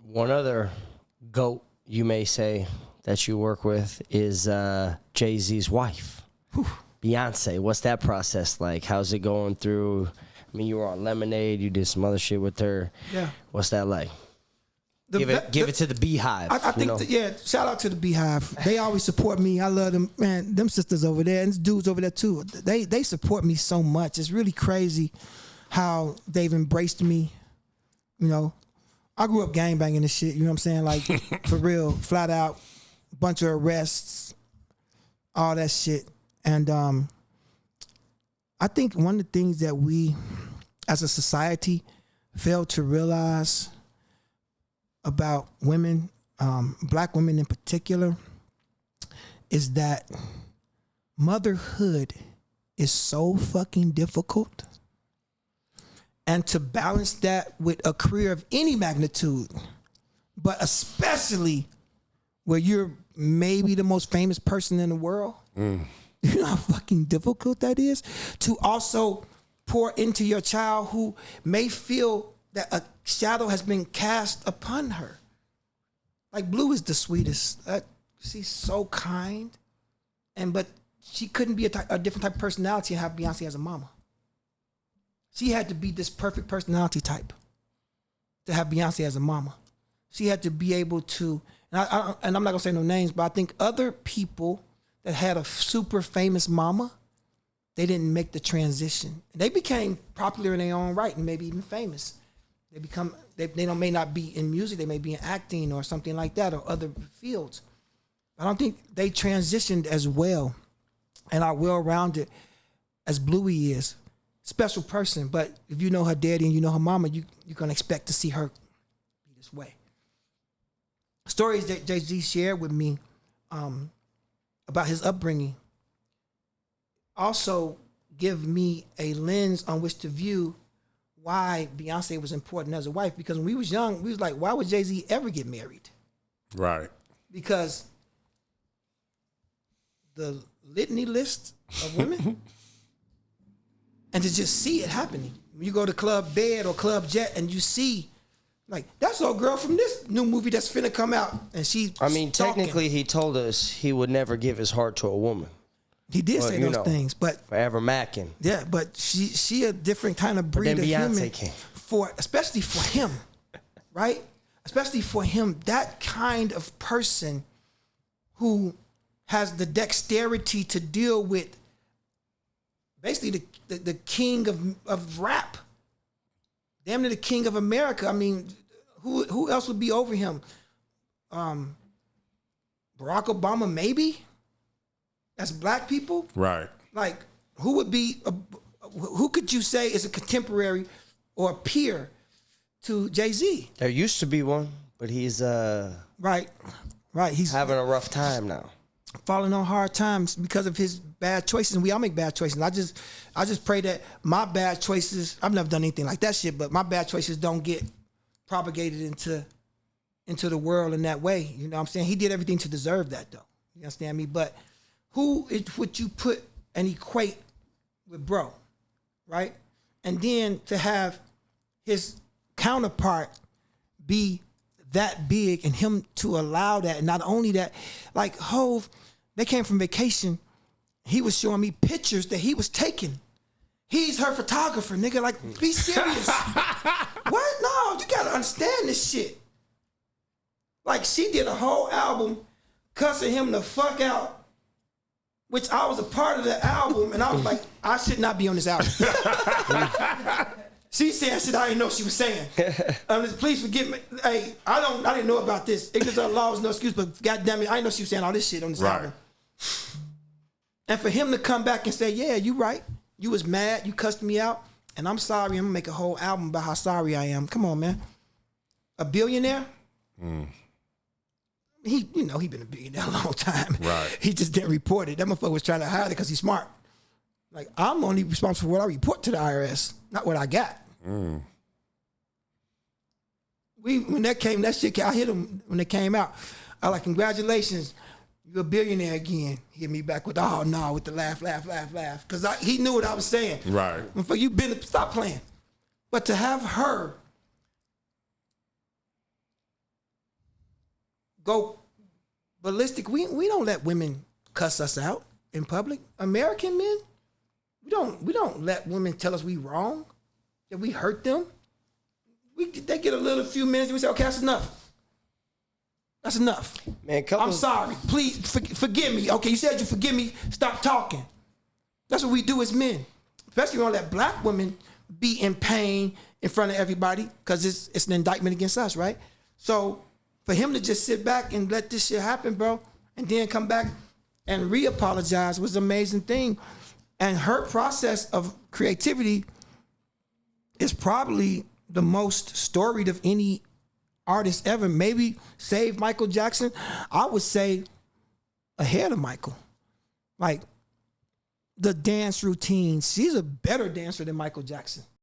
One other GOAT, you may say, that you work with is Jay-Z's wife, Beyoncé. What's that process like? How's it going through? I mean, you were on Lemonade. You did some other shit with her. Yeah. What's that like? Give it to the Beehive. I think, shout out to the Beehive. They always support me. I love them. Man, them sisters over there and dudes over there too. They support me so much. It's really crazy how they've embraced me. You know, I grew up gangbanging and shit. You know what I'm saying? Like, for real, flat out, bunch of arrests, all that shit. And I think one of the things that we, as a society, fail to realize about women, black women in particular, is that motherhood is so fucking difficult. And to balance that with a career of any magnitude, but especially where you're maybe the most famous person in the world, you know how fucking difficult that is? To also pour into your child who may feel that a shadow has been cast upon her. Like, Blue is the sweetest. She's so kind, but she couldn't be a different type of personality and have Beyonce as a mama. She had to be this perfect personality type to have Beyonce as a mama. She had to be able to, and I'm not gonna say no names, but I think other people that had a super famous mama, they didn't make the transition. They became popular in their own right and maybe even famous. They may not be in music, they may be in acting or something like that or other fields. I don't think they transitioned as well and are well-rounded as Bluey is. Special person, but if you know her daddy and you know her mama, you're gonna expect to see her be this way. Stories that Jay-Z shared with me about his upbringing also give me a lens on which to view why Beyonce was important as a wife. Because when we was young, we was like, why would Jay-Z ever get married? Right. Because the litany list of women, and to just see it happening. When you go to Club Bed or Club Jet and you see, like, that's old girl from this new movie that's finna come out, and she. I mean, stalking. technically, he told us he would never give his heart to a woman. He did say those things, but forever macking. Yeah, but she a different kind of breed but then of Beyonce human. came. Especially for him, right? Especially for him, that kind of person who has the dexterity to deal with basically the king of rap, damn near the king of America. I mean, who else would be over him? Barack Obama, maybe. As black people, right? Like, who would be? Who could you say is a contemporary or a peer to Jay-Z? There used to be one, but he's right. He's having a rough time now. Falling on hard times because of his bad choices, and we all make bad choices. I just pray that my bad choices, I've never done anything like that shit, but my bad choices don't get propagated into the world in that way. You know what I'm saying? He did everything to deserve that, though. You understand me? But who would you put and equate with bro, right? And then to have his counterpart be that big and him to allow that, and not only that, like Hove, they came from vacation. He was showing me pictures that he was taking. He's her photographer, nigga. Like, be serious. What? No, you gotta understand this shit. Like, she did a whole album cussing him the fuck out, which I was a part of the album, and I was like, I should not be on this album. She said shit I didn't know she was saying. Please forgive me. Hey, I didn't know about this. Ignorance of the law is no excuse, but goddamn it, I didn't know she was saying all this shit on this album. And for him to come back and say, yeah, you right. You was mad, you cussed me out, and I'm sorry. I'm gonna make a whole album about how sorry I am. Come on, man. A billionaire? He been a billionaire a long time. Right. He just didn't report it. That motherfucker was trying to hide it because he's smart. Like, I'm only responsible for what I report to the IRS, not what I got. When that shit, I hit him when it came out. I like, congratulations, you're a billionaire again. He hit me back with, oh no, with the laugh. Because he knew what I was saying. Right. Stop playing. But to have her go ballistic. We don't let women cuss us out in public. American men, we don't let women tell us we wrong, that we hurt them. They get a few minutes and we say, okay, that's enough. That's enough. Man, I'm sorry. Please forgive me. Okay, you said you forgive me. Stop talking. That's what we do as men. Especially when we don't let black women be in pain in front of everybody because it's an indictment against us, right? So for him to just sit back and let this shit happen, bro, and then come back and re-apologize was an amazing thing. And her process of creativity is probably the most storied of any artist ever. Maybe save Michael Jackson. I would say ahead of Michael. Like the dance routines. She's a better dancer than Michael Jackson.